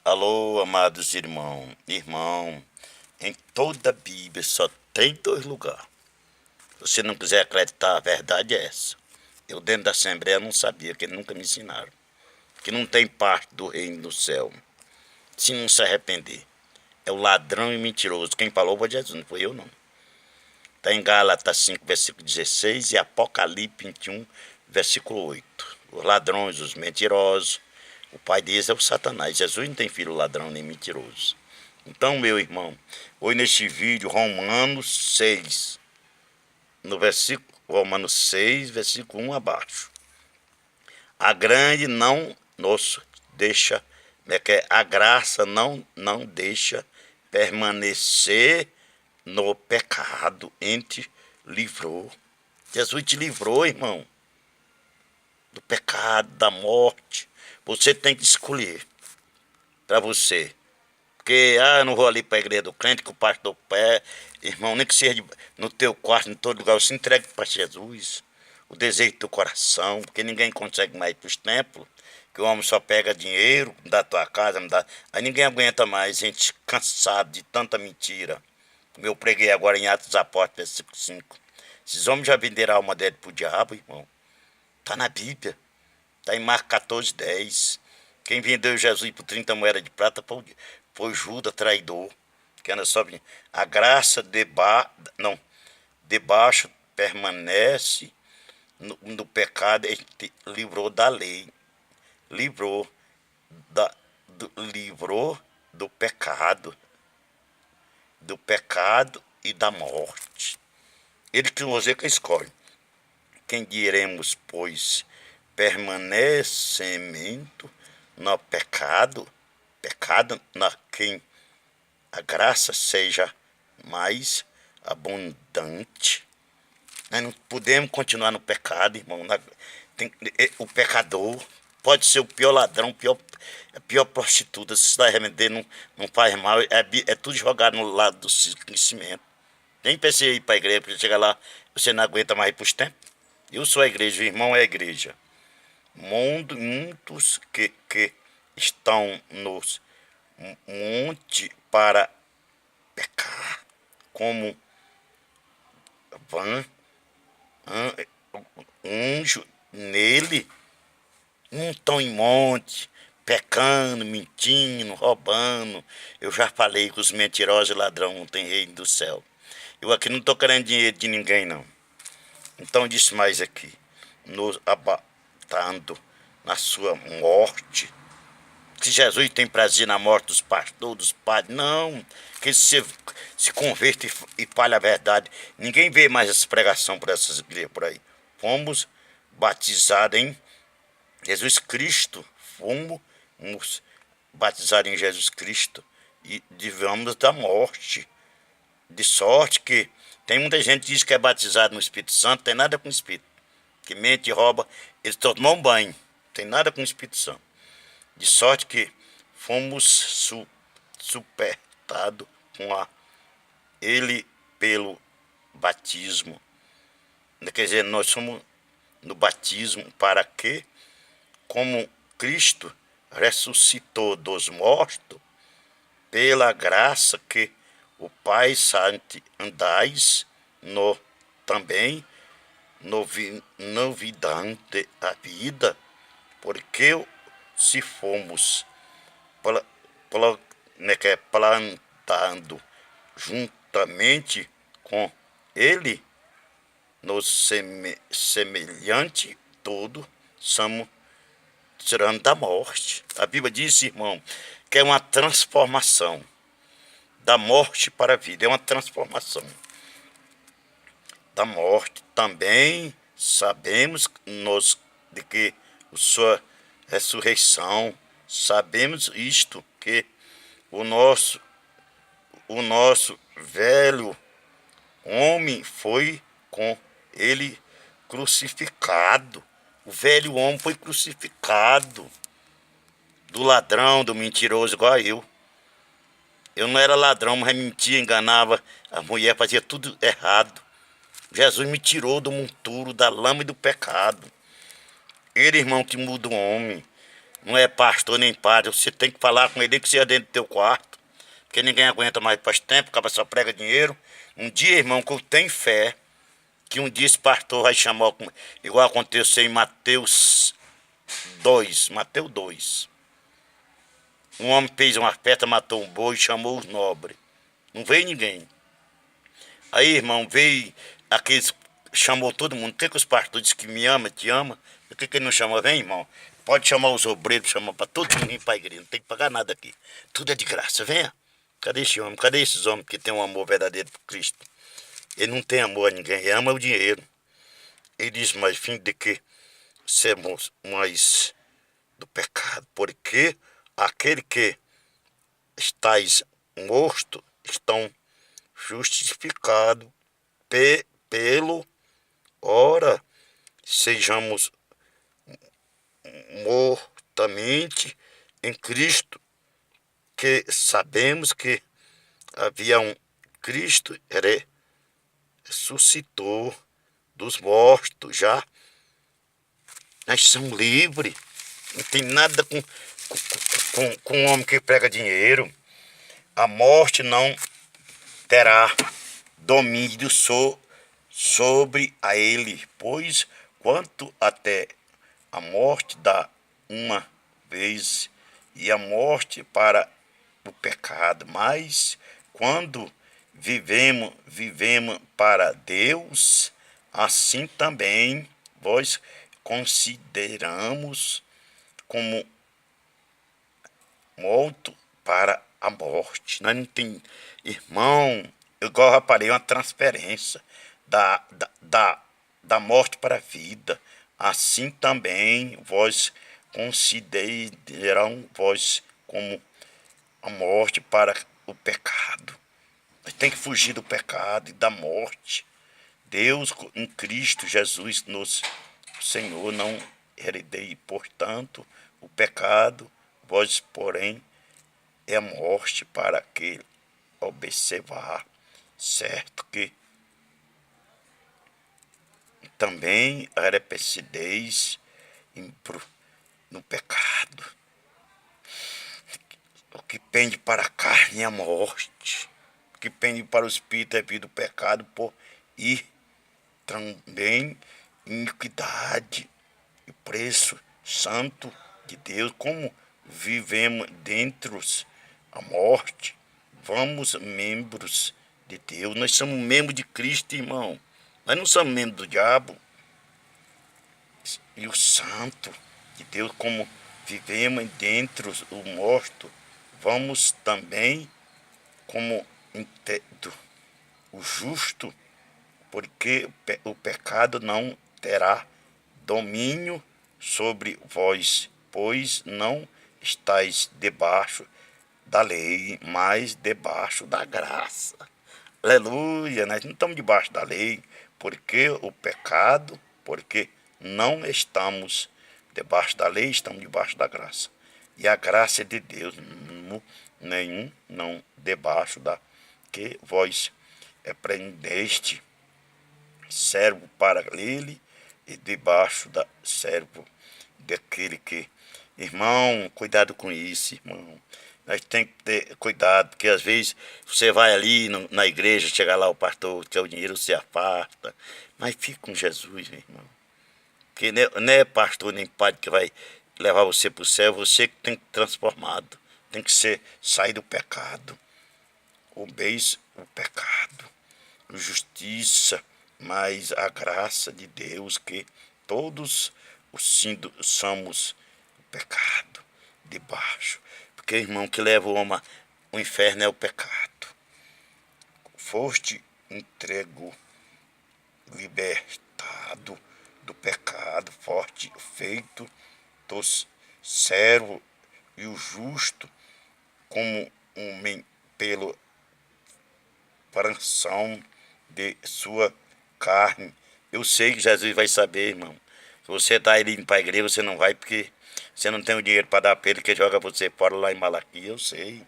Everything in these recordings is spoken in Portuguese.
Alô, amados irmãos, em toda a Bíblia só tem dois lugares. Se você não quiser acreditar, a verdade é essa. Eu dentro da Assembleia não sabia, que nunca me ensinaram. Que não tem parte do reino do céu, se não se arrepender. É o ladrão e mentiroso. Quem falou foi Jesus, não foi eu não. Está em Gálatas 5, versículo 16 e Apocalipse 21, versículo 8. Os ladrões, os mentirosos, o pai deles é o Satanás. Jesus não tem filho ladrão nem mentiroso. Então, meu irmão, hoje neste vídeo, Romanos 6, no versículo Romanos 6, versículo 1 abaixo. A grande não nos deixa, a graça não deixa permanecer no pecado, te livrou. Jesus te livrou, irmão, do pecado, da morte. Você tem que escolher para você. Porque, eu não vou ali para a igreja do crente, que o pastor pé, irmão, nem que seja no teu quarto, em todo lugar, você entregue para Jesus o desejo do teu coração, porque ninguém consegue mais ir para os templos, que o homem só pega dinheiro da tua casa, não dá. Aí ninguém aguenta mais, gente cansado de tanta mentira. Como eu preguei agora em Atos dos Apóstolos, versículo 5. Esses homens já venderam a alma dele para o diabo, irmão. Está na Bíblia, está em Marcos 14, 10. Quem vendeu Jesus por 30 moedas de prata foi Judas, traidor. Que anda só a graça debaixo permanece no pecado. Ele livrou da lei, livrou do pecado e da morte. Ele que você que escolhe. Quem diremos, pois, permanecimento no pecado na quem a graça seja mais abundante. Nós não podemos continuar no pecado, irmão. O pecador pode ser o pior ladrão, a pior prostituta. Se está arrepender, não faz mal. É tudo jogado no lado do esquecimento. Nem pensei ir para a igreja, porque chega lá, você não aguenta mais ir para os tempos. Eu sou a igreja, o irmão é a igreja. Muitos que estão nos monte para pecar, como anjo nele, não estão em monte, pecando, mentindo, roubando. Eu já falei que os mentirosos e ladrão não tem reino do céu. Eu aqui não estou querendo dinheiro de ninguém, não. Então disse mais aqui, nos abatando na sua morte. Se Jesus tem prazer na morte dos pastores, dos padres, não. Que eles se converta e fale a verdade. Ninguém vê mais essa pregação por essas igrejas por aí. Fomos batizados em Jesus Cristo. Fomos batizados em Jesus Cristo e livramos da morte. De sorte que tem muita gente que diz que é batizado no Espírito Santo, tem nada com o Espírito. Que mente e rouba, eles tomam um banho, tem nada com o Espírito Santo. De sorte que fomos supertados com ele pelo batismo. Quer dizer, nós somos no batismo para que, como Cristo ressuscitou dos mortos, pela graça que o Pai Santo andais também novidade da vida, porque se fomos plantando juntamente com ele, nos semelhante todo, somos tirando da morte. A Bíblia diz, irmão, que é uma transformação da morte para a vida, é uma transformação da morte. Também sabemos de que a sua ressurreição, sabemos isto, que o nosso velho homem foi com ele crucificado. O velho homem foi crucificado. Do ladrão, do mentiroso, igual eu. Eu não era ladrão, mas mentia, enganava a mulher, fazia tudo errado. Jesus me tirou do monturo, da lama e do pecado. Ele, irmão, que muda o homem. não é pastor nem padre, você tem que falar com ele que você é dentro do teu quarto, porque ninguém aguenta mais faz tempo, acaba só prega dinheiro. Um dia, irmão, que eu tenho fé, que um dia esse pastor vai chamar, igual aconteceu em Mateus 2. Um homem fez uma festa, matou um boi, chamou os nobres. Não veio ninguém. Aí, irmão, veio aqueles, chamou todo mundo. Por que os pastores dizem que me ama, te ama? Por que ele não chama? Vem, irmão. Pode chamar os obreiros, chamar para todo mundo vir para a igreja. Não tem que pagar nada aqui. Tudo é de graça. Venha. Cadê esse homem? Cadê esses homens que têm um amor verdadeiro por Cristo? Ele não tem amor a ninguém, ele ama o dinheiro. Ele diz, mas fim de que sermos mais do pecado. Porque aquele que estáis morto estão justificados pelo ora sejamos mortamente em Cristo, que sabemos que havia um Cristo ressuscitou dos mortos já. Nós somos livres. Não tem nada com um homem que prega dinheiro. A morte não terá domínio sobre a ele, pois quanto até a morte dá uma vez e a morte para o pecado, mas quando vivemos para Deus, assim também vós consideramos como morto para a morte. Nós não tem, irmão, eu igual reparei uma transferência da morte para a vida. Assim também vós consideram vós como a morte para o pecado. Nós tem que fugir do pecado e da morte. Deus em Cristo Jesus, nosso Senhor, não heredei, portanto, o pecado, vós, porém, é a morte para que observar, certo que também arrependeceis no pecado. O que pende para a carne é a morte, o que pende para o espírito é vida do pecado e também iniquidade e preço santo de Deus. Como vivemos dentro a morte, vamos membros de Deus. Nós somos membros de Cristo, irmão. Nós não somos membros do diabo. E o santo de Deus, como vivemos dentro o morto, vamos também como o justo, porque o pecado não terá domínio sobre vós, pois não estáis debaixo da lei, mas debaixo da graça. Aleluia, nós não estamos debaixo da lei, porque não estamos debaixo da lei, estamos debaixo da graça. E a graça é de Deus, nenhum não debaixo da que vós prendeste servo para ele e debaixo da servo daquele que... Irmão, cuidado com isso, irmão. Nós temos que ter cuidado, porque às vezes você vai ali na igreja, chega lá o pastor, quer o dinheiro, você afasta. Mas fica com Jesus, meu irmão. Porque não é pastor nem padre que vai levar você para o céu, você que tem que ser transformado. Tem que sair do pecado. Obeis o pecado. Justiça, mas a graça de Deus que todos os somos o pecado debaixo. Porque, irmão, que leva o homem ao inferno é o pecado. Foste entrego, libertado do pecado, forte feito dos servo e o como homem pelo fração de sua carne. Eu sei que Jesus vai saber, irmão. Se você está indo para a igreja, você não vai porque você não tem o dinheiro para dar para ele, que joga você fora lá em Malaquias, eu sei.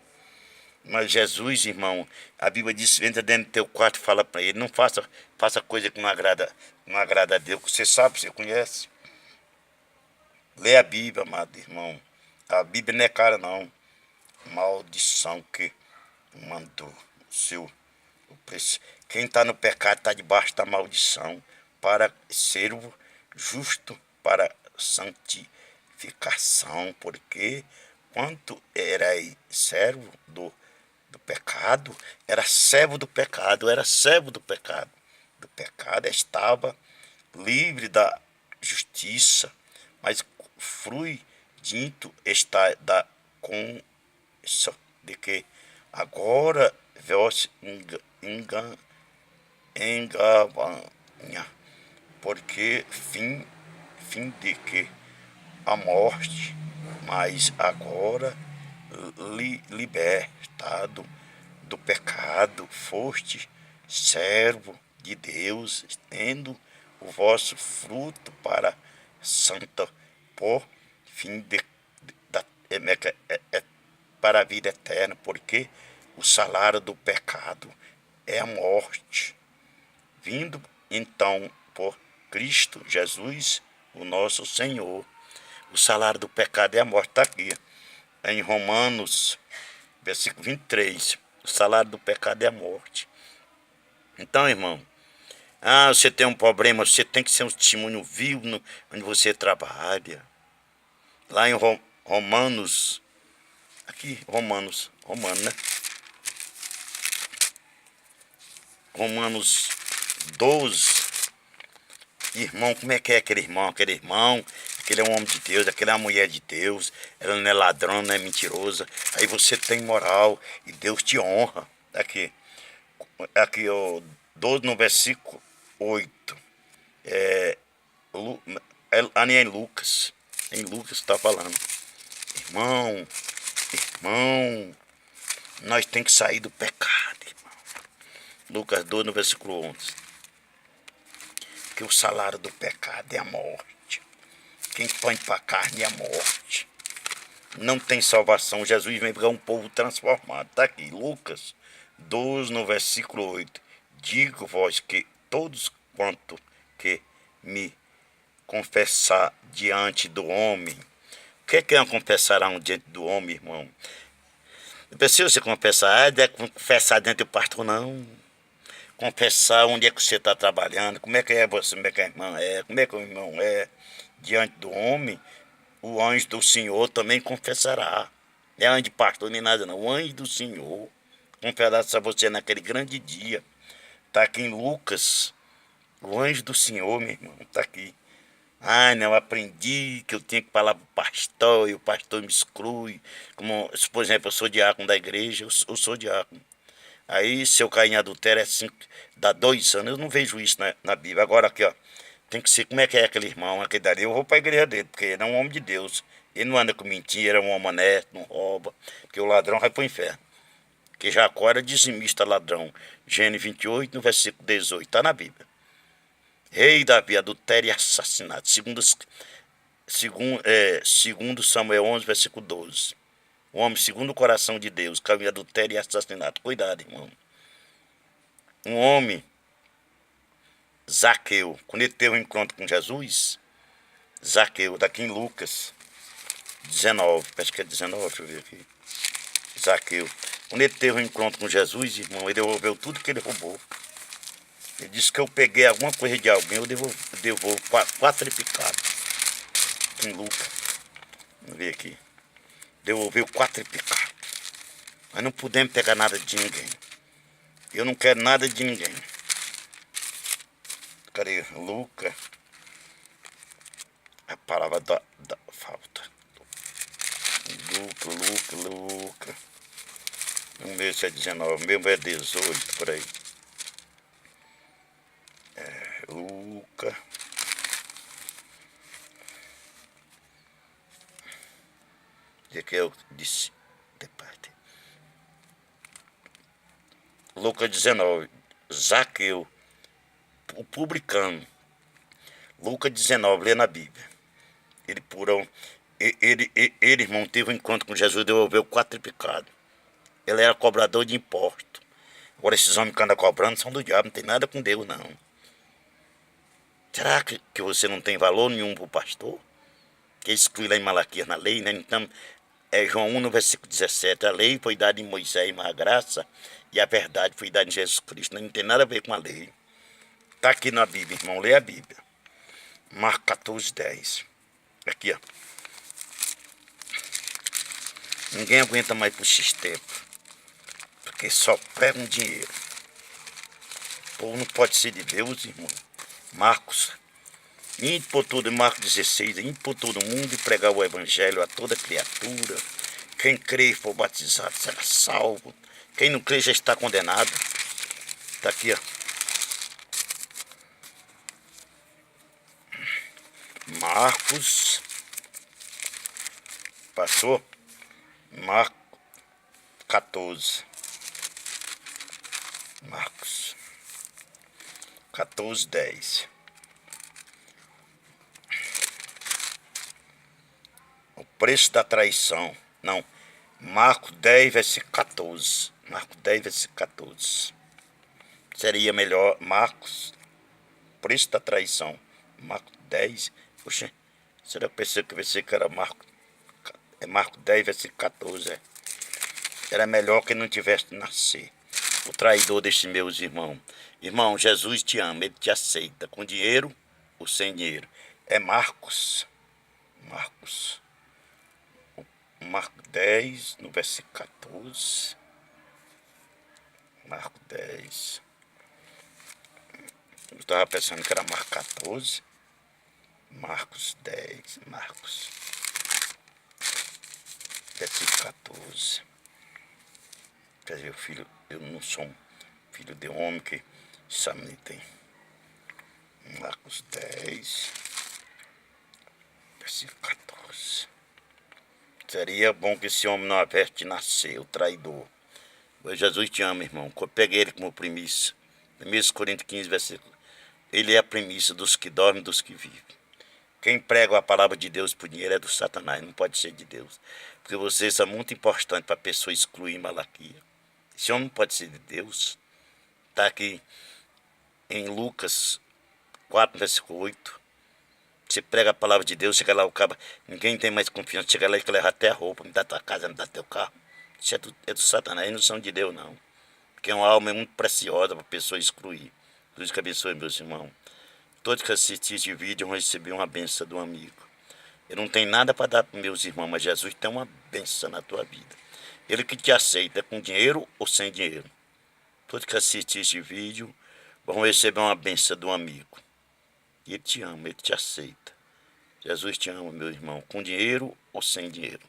Mas Jesus, irmão, a Bíblia diz, entra dentro do teu quarto e fala para ele, não faça coisa que não agrada a Deus, que você sabe, você conhece. Lê a Bíblia, amado irmão. A Bíblia não é cara não. Maldição que mandou o preço. Quem está no pecado está debaixo da maldição, para servo justo para santificação, porque quando era servo do pecado, era servo do pecado, do pecado estava livre da justiça, mas fruindo está da com de que agora vós engavanha, porque fim de que a morte, mas agora libertado do pecado, foste servo de Deus, tendo o vosso fruto para santa, por fim para a vida eterna, porque o salário do pecado é a morte. Vindo então por Cristo Jesus, o nosso Senhor. O salário do pecado é a morte. Está aqui, em Romanos, versículo 23. O salário do pecado é a morte. Então, irmão, você tem um problema, você tem que ser um testemunho vivo onde você trabalha. Lá em Romanos, aqui, Romanos, né? Romanos 12. Irmão, como é que é aquele irmão? Aquele irmão, aquele é um homem de Deus, aquele é uma mulher de Deus, ela não é ladrão, não é mentirosa. Aí você tem moral e Deus te honra. Aqui, ó, 12 no versículo 8. Ali em Lucas. Em Lucas está falando. Irmão, nós tem que sair do pecado, irmão. Lucas 12 no versículo 11. Que o salário do pecado é a morte. Quem põe para a carne é a morte. Não tem salvação. Jesus vem para um povo transformado. Está aqui, Lucas 12, no versículo 8. Digo vós que todos quanto que me confessar diante do homem. O que é confessarão diante do homem, irmão? Não precisa você confessar, não é confessar diante do pastor, não. Confessar onde é que você está trabalhando, como é que é você, como é que a irmã é, como é que o irmão é. Diante do homem, o anjo do Senhor também confessará. Não é anjo de pastor nem nada não, o anjo do Senhor confessará a você naquele grande dia. Está aqui em Lucas, o anjo do Senhor, meu irmão, está aqui. Não, eu aprendi que eu tinha que falar para o pastor, e o pastor me exclui. Como, por exemplo, eu sou diácono da igreja, eu sou diácono. Aí, se eu cair em adultério, dá 2 anos. Eu não vejo isso na Bíblia. Agora, aqui, ó, tem que ser, como é que é aquele irmão, aquele dali? Eu vou para a igreja dele, porque ele é um homem de Deus. Ele não anda com mentira, é um homem honesto, não rouba, porque o ladrão vai para o inferno. Que Jacó era dizimista ladrão. Gênesis 28, no versículo 18, está na Bíblia. Rei Davi, adultério e assassinato. Segundo Samuel 11, versículo 12. O homem segundo o coração de Deus, caiu em adultério e assassinato. Cuidado, irmão. Um homem, Zaqueu, quando ele teve um encontro com Jesus, Zaqueu, daqui em Lucas 19, acho que é 19, deixa eu ver aqui. Zaqueu, quando ele teve um encontro com Jesus, irmão, ele devolveu tudo que ele roubou. Ele disse que eu peguei alguma coisa de alguém, eu devolvo quadriplicado. Em Lucas, vamos ver aqui. Devolveu quadriplicado. Nós não podemos pegar nada de ninguém. Eu não quero nada de ninguém. Cadê? Lucas. A palavra da falta. Lucas. Vamos ver se é 19. Mesmo é 18, por aí. Lucas. Que eu disse. Lucas 19. Zaqueu, o publicano. Lucas 19, lê na Bíblia. Ele, irmão, teve um encontro com Jesus, devolveu quadriplicado. Ele era cobrador de imposto. Agora esses homens que andam cobrando são do diabo, não tem nada com Deus, não. Será que você não tem valor nenhum para o pastor? Que exclui lá em Malaquias na lei, né? Então, É João 1, no versículo 17. A lei foi dada em Moisés, mas a graça e a verdade foi dada em Jesus Cristo. Não tem nada a ver com a lei. Está aqui na Bíblia, irmão. Lê a Bíblia. Marcos 14, 10. Aqui, ó. Ninguém aguenta mais por X tempo. Porque só pregam dinheiro. O povo não pode ser de Deus, irmão. Marcos. Indo por todo, Marcos 16. Indo por todo mundo e pregar o evangelho a toda criatura. Quem crê e for batizado será salvo. Quem não crê já está condenado. Está aqui, ó. Marcos. Passou? Marcos 14. Marcos 14, 10. O preço da traição. Não. Marcos 10, versículo 14. Marcos 10, versículo 14. Seria melhor Marcos. Preço da traição. Marcos 10. Poxa, será que eu pensei que era Marcos? É Marcos 10, versículo 14. É. Era melhor que não tivesse de nascer. O traidor destes meus irmãos. Irmão, Jesus te ama, ele te aceita, com dinheiro ou sem dinheiro. É Marcos. Marcos 10, no versículo 14. Marcos 10. Eu estava pensando que era Marcos 14. Marcos 10. Marcos. Versículo 14. Quer dizer, filho, eu não sou um filho de homem que sabe tem. Marcos 10, versículo 14. Seria bom que esse homem não houvesse de nascer, o traidor. Pois Jesus te ama, irmão. Eu peguei ele como primícia. 1 Coríntios 15, versículo. Ele é a primícia dos que dormem e dos que vivem. Quem prega a palavra de Deus por dinheiro é do Satanás, não pode ser de Deus. Porque vocês são muito importantes para a pessoa excluir Malaquias. Esse homem não pode ser de Deus. Está aqui em Lucas 4, versículo 8. Você prega a palavra de Deus, chega lá, o cara, ninguém tem mais confiança, chega lá e quer levar até a roupa, me dá tua casa, me dá teu carro. Isso é do Satanás, não são de Deus, não. Porque é uma alma muito preciosa para a pessoa excluir. Deus que abençoe, meus irmãos. Todos que assistirem esse vídeo vão receber uma benção do amigo. Eu não tenho nada para dar para meus irmãos, mas Jesus tem uma benção na tua vida. Ele que te aceita com dinheiro ou sem dinheiro. Todos que assistirem esse vídeo vão receber uma benção do amigo. E ele te ama, ele te aceita. Jesus te ama, meu irmão, com dinheiro ou sem dinheiro.